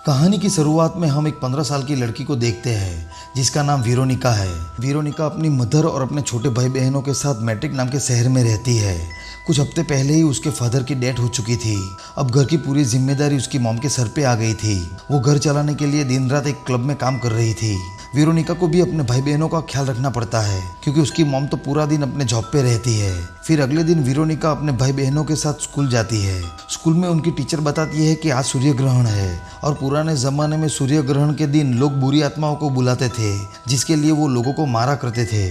कहानी की शुरुआत में हम एक 15 साल की लड़की को देखते हैं जिसका नाम वेरोनिका है। वेरोनिका अपनी मदर और अपने छोटे भाई बहनों के साथ मैट्रिक नाम के शहर में रहती है। कुछ हफ्ते पहले ही उसके फादर की डेथ हो चुकी थी। अब घर की पूरी जिम्मेदारी उसकी मॉम के सर पे आ गई थी। वो घर चलाने के लिए दिन रात एक क्लब में काम कर रही थी। वेरोनिका को भी अपने भाई बहनों का ख्याल रखना पड़ता है क्योंकि उसकी मॉम तो पूरा दिन अपने जॉब पे रहती है। फिर अगले दिन वेरोनिका अपने भाई बहनों के साथ स्कूल जाती है। स्कूल में उनकी टीचर बताती है कि आज सूर्य ग्रहण है और पुराने जमाने में सूर्य ग्रहण के दिन लोग बुरी आत्माओं को बुलाते थे जिसके लिए वो लोगों को मारा करते थे।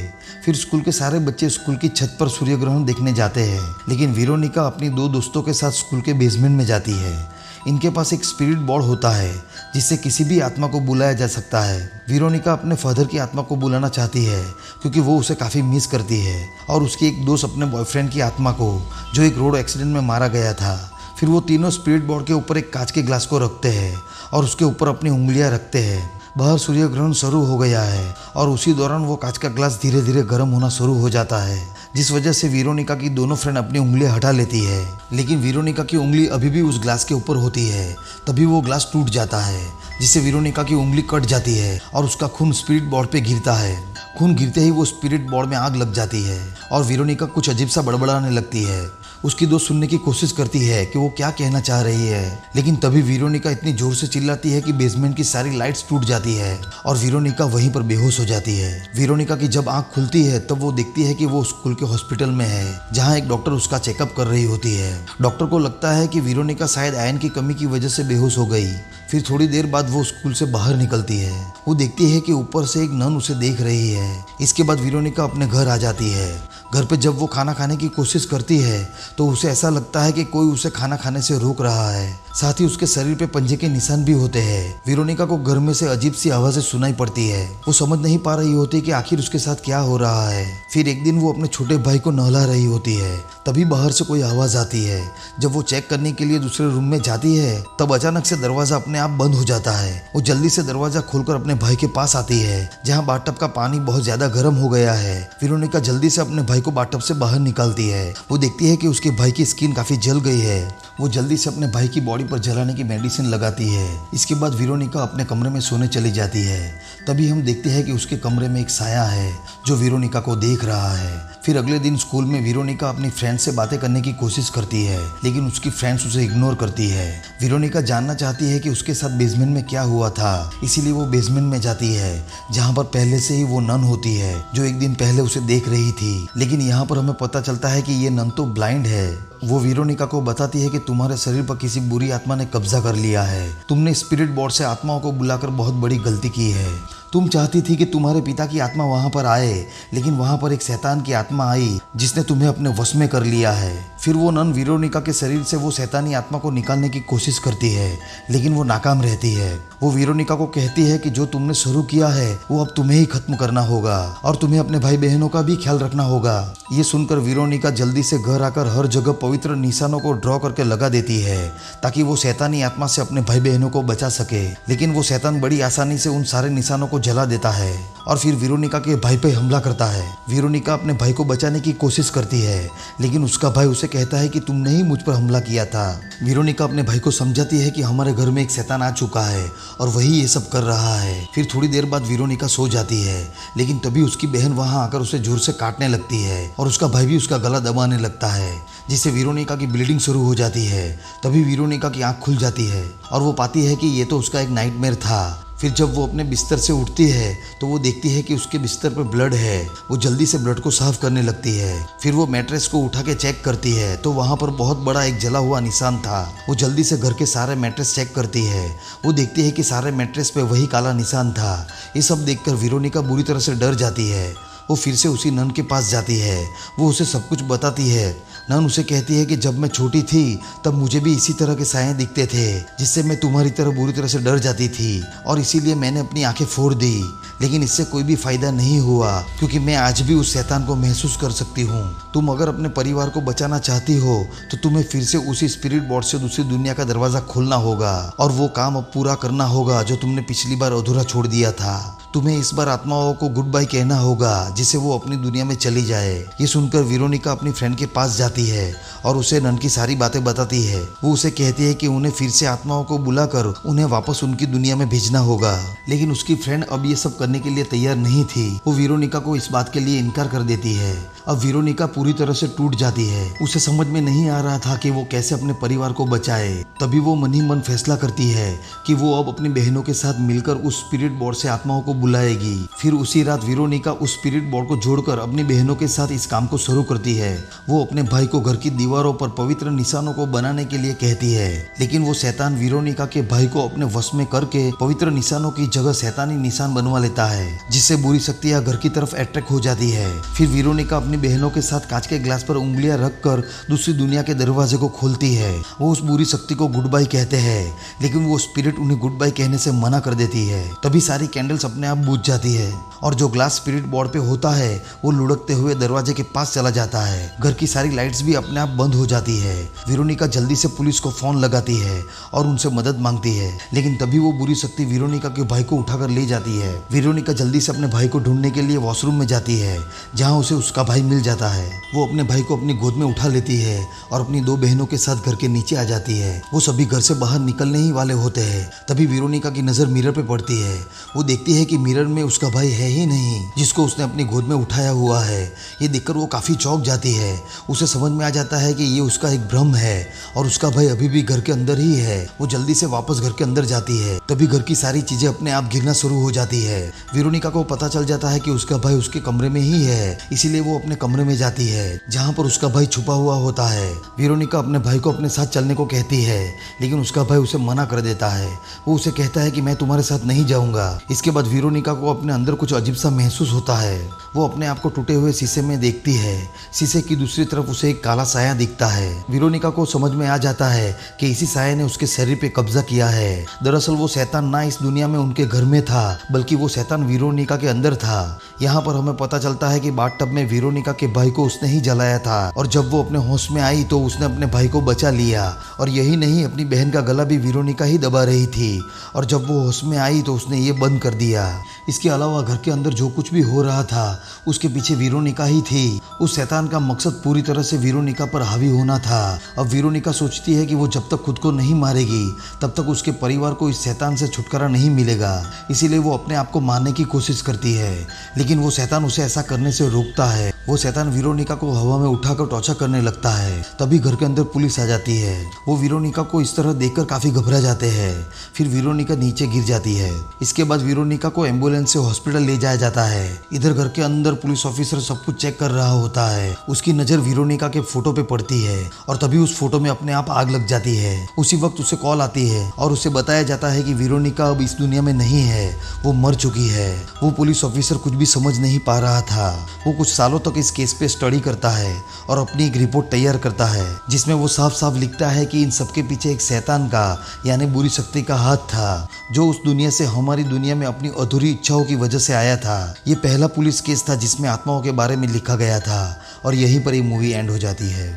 फिर स्कूल के सारे बच्चे स्कूल की छत पर सूर्य ग्रहण देखने जाते हैं, लेकिन वेरोनिका अपनी दो दोस्तों के साथ स्कूल के बेसमेंट में जाती है। इनके पास एक स्पिरिट बोर्ड होता है जिससे किसी भी आत्मा को बुलाया जा सकता है। वेरोनिका अपने फादर की आत्मा को बुलाना चाहती है क्योंकि वो उसे काफ़ी मिस करती है और उसकी एक दोस्त अपने बॉयफ्रेंड की आत्मा को जो एक रोड एक्सीडेंट में मारा गया था। फिर वो तीनों स्पिरिट बोर्ड के ऊपर एक कांच के ग्लास को रखते हैं और उसके ऊपर अपनी उंगलियां रखते हैं। बाहर सूर्य ग्रहण शुरू हो गया है और उसी दौरान वो कांच का ग्लास धीरे धीरे गर्म होना शुरू हो जाता है, जिस वजह से वेरोनिका की दोनों फ्रेंड अपनी उंगलियां हटा लेती है। लेकिन वेरोनिका की उंगली अभी भी उस ग्लास के ऊपर होती है। तभी वो ग्लास टूट जाता है जिससे वेरोनिका की उंगली कट जाती है और उसका खून स्पिरिट बोर्ड पे गिरता है। खून गिरते ही वो स्पिरिट बोर्ड में आग लग जाती है और वेरोनिका कुछ अजीब सा बड़बड़ाने लगती है। उसकी दोस्त सुनने की कोशिश करती है कि वो क्या कहना चाह रही है, लेकिन तभी वेरोनिका इतनी जोर से चिल्लाती है कि बेसमेंट की सारी लाइट्स टूट जाती है और वेरोनिका वहीं पर बेहोश हो जाती है। वेरोनिका की जब आंख खुलती है तब वो देखती है कि वो स्कूल के हॉस्पिटल में है जहाँ एक डॉक्टर उसका चेकअप कर रही होती है। डॉक्टर को लगता है कि वेरोनिका शायद आयरन की कमी की वजह से बेहोश हो गई। फिर थोड़ी देर बाद वो स्कूल से बाहर निकलती है। वो देखती है कि ऊपर से एक नन उसे देख रही है। इसके बाद वेरोनिका अपने घर आ जाती है। घर पे जब वो खाना खाने की कोशिश करती है तो उसे ऐसा लगता है कि कोई उसे खाना खाने से रोक रहा है। साथ ही उसके शरीर पे पंजे के निशान भी होते हैं। वेरोनिका को घर में से अजीब सी आवाजें सुनाई पड़ती है। वो समझ नहीं पा रही होती कि आखिर उसके साथ क्या हो रहा है। फिर एक दिन वो अपने छोटे भाई को नहला रही होती है, तभी बाहर से कोई आवाज आती है। जब वो चेक करने के लिए दूसरे रूम में जाती है तब अचानक से दरवाजा अपने आप बंद हो जाता है। वो जल्दी से दरवाजा खोलकर अपने भाई के पास आती है जहाँ बाथटब का पानी बहुत ज्यादा गर्म हो गया है। वेरोनिका जल्दी से अपने भाई को बाथटब से बाहर निकालती है। वो देखती है कि उसके भाई की स्किन काफी जल गई है। वो जल्दी से अपने भाई की बॉडी पर जलाने की मेडिसिन लगाती है। इसके बाद वेरोनिका अपने कमरे में सोने चली जाती है। तभी हम देखते हैं कि उसके कमरे में एक साया है जो वेरोनिका को देख रहा है। फिर अगले दिन स्कूल में वेरोनिका अपनी फ्रेंड से बातें करने की कोशिश करती है, लेकिन उसकी फ्रेंड्स उसे इग्नोर करती है। वेरोनिका जानना चाहती है कि उसके साथ बेसमेंट में क्या हुआ था, इसीलिए वो बेसमेंट में जाती है जहाँ पर पहले से ही वो नन होती है जो एक दिन पहले उसे देख रही थी। लेकिन यहाँ पर हमें पता चलता है कि ये नन तो ब्लाइंड है। वो वेरोनिका को बताती है कि तुम्हारे शरीर पर किसी बुरी आत्मा ने कब्जा कर लिया है। तुमने स्पिरिट बोर्ड से आत्माओं को बुलाकर बहुत बड़ी गलती की है। तुम चाहती थी कि तुम्हारे पिता की आत्मा वहां पर आए, लेकिन वहां पर एक शैतान की आत्मा आई जिसने तुम्हें अपने वश में कर लिया है। फिर वो नन वेरोनिका के शरीर से वो शैतानी आत्मा को निकालने की कोशिश करती है, लेकिन वो नाकाम रहती है। वो वेरोनिका को कहती है कि जो तुमने शुरू किया है वो अब तुम्हें ही खत्म करना होगा और तुम्हें अपने भाई बहनों का भी ख्याल रखना होगा। ये सुनकर वेरोनिका जल्दी से घर आकर हर जगह पवित्र निशानों को ड्रॉ करके लगा देती है ताकि वो शैतानी आत्मा से अपने भाई बहनों को बचा सके। लेकिन वो शैतान बड़ी आसानी से उन सारे निशानों को जला देता है और फिर वेरोनिका के भाई पे हमला करता है। वेरोनिका अपने भाई को बचाने की कोशिश करती है, लेकिन उसका भाई उसे कहता है कि तुमने ही मुझ पर हमला किया था। वेरोनिका अपने भाई को समझाती है कि हमारे घर में एक शैतान आ चुका है और वही ये सब कर रहा है। फिर थोड़ी देर बाद वेरोनिका सो जाती है, लेकिन तभी उसकी बहन वहां आकर उसे जोर से काटने लगती है और उसका भाई भी उसका गला दबाने लगता है, जिससे वेरोनिका की ब्लीडिंग शुरू हो जाती है। तभी वेरोनिका की आंख खुल जाती है और वो पाती है कि ये तो उसका एक नाइटमेयर था। फिर जब वो अपने बिस्तर से उठती है तो वो देखती है कि उसके बिस्तर पर ब्लड है। वो जल्दी से ब्लड को साफ करने लगती है। फिर वो मैट्रेस को उठा के चेक करती है तो वहाँ पर बहुत बड़ा एक जला हुआ निशान था। वो जल्दी से घर के सारे मैट्रेस चेक करती है। वो देखती है कि सारे मैट्रेस पे वही काला निशान था। ये सब देखकर वेरोनिका बुरी तरह से डर जाती है। वो फिर से उसी नन के पास जाती है। वो उसे सब कुछ बताती है। नन उसे कहती है कि जब मैं छोटी थी तब मुझे भी इसी तरह के साए दिखते थे जिससे मैं तुम्हारी तरह बुरी तरह से डर जाती थी और इसीलिए मैंने अपनी आंखें फोड़ दी, लेकिन इससे कोई भी फायदा नहीं हुआ क्योंकि मैं आज भी उस शैतान को महसूस कर सकती हूँ। तुम अगर अपने परिवार को बचाना चाहती हो तो तुम्हें फिर से उसी स्पिरिट बोर्ड से दूसरी दुनिया का दरवाजा खोलना होगा और वो काम अब पूरा करना होगा जो तुमने पिछली बार अधूरा छोड़ दिया था। तुम्हें इस बार आत्माओं को गुड बाय कहना होगा जिससे वो अपनी दुनिया में चली जाए। ये सुनकर वेरोनिका अपनी फ्रेंड के पास जाती है और उसे नन की सारी बातें बताती है। वो उसे कहती है कि उन्हें फिर से आत्माओं को बुलाकर उन्हें वापस उनकी दुनिया में भेजना होगा, लेकिन उसकी फ्रेंड अब ये सब करने के लिए तैयार नहीं थी। वो वेरोनिका को इस बात के लिए इनकार कर देती है। अब वेरोनिका पूरी तरह से टूट जाती है। उसे समझ में नहीं आ रहा था कि वो कैसे अपने परिवार को बचाए। तभी वो मन ही मन फैसला करती है कि वो अब अपनी बहनों के साथ मिलकर उस स्पिरिट बोर्ड से आत्माओं को बुलाएगी। फिर उसी रात वेरोनिका उस स्पिरिट बोर्ड को जोड़कर अपनी बहनों के साथ इस काम को शुरू करती है। वो अपने भाई को घर की दीवारों पर पवित्र निशानों को बनाने के लिए कहती है, लेकिन वो शैतान वेरोनिका के भाई को अपने वश में करके पवित्र निशानों की जगह शैतानी निशान बनवा लेता है, जिससे बुरी शक्तियां घर की तरफ अट्रैक्ट हो जाती है। फिर वेरोनिका अपनी बहनों के साथ कांच के ग्लास पर उंगलियां रखकर दूसरी दुनिया के दरवाजे को खोलती है। वो उस बुरी शक्ति को गुड बाय कहते हैं, लेकिन वो स्पिरिट उन्हें गुड बाय कहने से मना कर देती है। तभी सारी कैंडल्स अपने आप बुझ जाती है और जो ग्लास स्पिरिट बोर्ड पे होता है वो लुढ़कते हुए दरवाजे के पास चला जाता है। घर की सारी लाइट्स भी अपने आप बंद हो जाती है। वेरोनिका जल्दी से पुलिस को फोन लगाती है और उनसे मदद मांगती है, लेकिन तभी वो बुरी शक्ति वेरोनिका के भाई को उठाकर ले जाती है। वेरोनिका जल्दी से अपने भाई को ढूंढने के लिए वॉशरूम में जाती है, जहाँ उसे उसका भाई मिल जाता है। वो अपने भाई को अपनी गोद में उठा लेती है और अपनी दो बहनों के साथ घर के नीचे आ जाती है। वो सभी घर से बाहर निकलने ही वाले होते हैं। तभी वेरोनिका की नजर मिरर पे पड़ती है। वो देखती है कि मिरर में उसका भाई है ही नहीं, जिसको उसने अपनी गोद में उठाया हुआ है। ये देखकर वो काफी चौंक जाती है। उसे समझ में आ जाता है कि ये उसका एक भ्रम है और उसका भाई अभी भी घर के अंदर ही है। वो जल्दी से वापस घर के अंदर जाती है। तभी घर की सारी चीजें अपने आप गिरना शुरू हो जाती है। वेरोनिका को पता चल जाता है कि उसका भाई उसके कमरे में ही है, इसीलिए वो अपने कमरे में जाती है जहाँ पर उसका भाई छुपा हुआ होता है। वेरोनिका अपने भाई को अपने साथ चलने को कहती है, लेकिन उसका भाई उसे मना कर देता है। वो उसे कहता है कि मैं तुम्हारे साथ नहीं जाऊंगा। इसके बाद वेरोनिका को अपने अंदर कुछ अजीब सा महसूस होता है। वो अपने आप को टूटे हुए शीशे में देखती है। शीशे की दूसरी तरफ उसे एक काला साया दिखता है। वेरोनिका को समझ में आ जाता है कि इसी साये ने उसके शरीर पे कब्जा किया है। दरअसल वो शैतान ना इस दुनिया में उनके घर में था, बल्कि वो शैतान वेरोनिका के अंदर था। यहाँ पर हमें पता चलता है कि बाथटब में वेरोनिका के भाई को उसने ही जलाया था और जब वो अपने होश में आई तो उसने अपने भाई को बचा लिया। और यही नहीं, अपनी बहन का गला भी वेरोनिका ही दबा रही थी और जब वो होश में आई तो उसने ये बंद कर दिया। इसके अलावा घर के अंदर जो कुछ भी हो रहा था उसके पीछे वेरोनिका ही थी। उस शैतान का मकसद पूरी तरह से वेरोनिका पर हावी होना था। अब वेरोनिका सोचती है कि वो जब तक खुद को नहीं मारेगी तब तक उसके परिवार को इस शैतान से छुटकारा नहीं मिलेगा। इसीलिए वो अपने आप को मारने की कोशिश करती है, लेकिन वो शैतान उसे ऐसा करने से रोकता है। वो शैतान वेरोनिका को हवा में उठाकर टॉर्चर करने लगता है। तभी घर के अंदर पुलिस आ जाती है। वो वेरोनिका को इस तरह देखकर काफी घबरा जाते हैं। फिर वेरोनिका नीचे गिर जाती है। इसके बाद वेरोनिका को एम्बुलेंस से हॉस्पिटल ले जाया जाता है। इधर घर के अंदर पुलिस ऑफिसर सब कुछ चेक कर रहा होता है। उसकी नजर वेरोनिका के फोटो पे पड़ती है और तभी उस फोटो में अपने आप आग लग जाती है। उसी वक्त उसे कॉल आती है और उसे बताया जाता है कि वेरोनिका अब इस दुनिया में नहीं है, वो मर चुकी है। वो पुलिस ऑफिसर कुछ भी समझ नहीं पा रहा था। वो कुछ सालों तक इस केस पे स्टडी करता है और अपनी एक रिपोर्ट तैयार करता है, जिसमें वो साफ साफ लिखता है कि इन सबके पीछे एक शैतान का यानी बुरी शक्ति का हाथ था, जो उस दुनिया से हमारी दुनिया में अपनी अधूरी इच्छाओं की वजह से आया था। ये पहला पुलिस केस था जिसमें आत्माओं के बारे में लिखा गया था और यहीं पर ये मूवी एंड हो जाती है।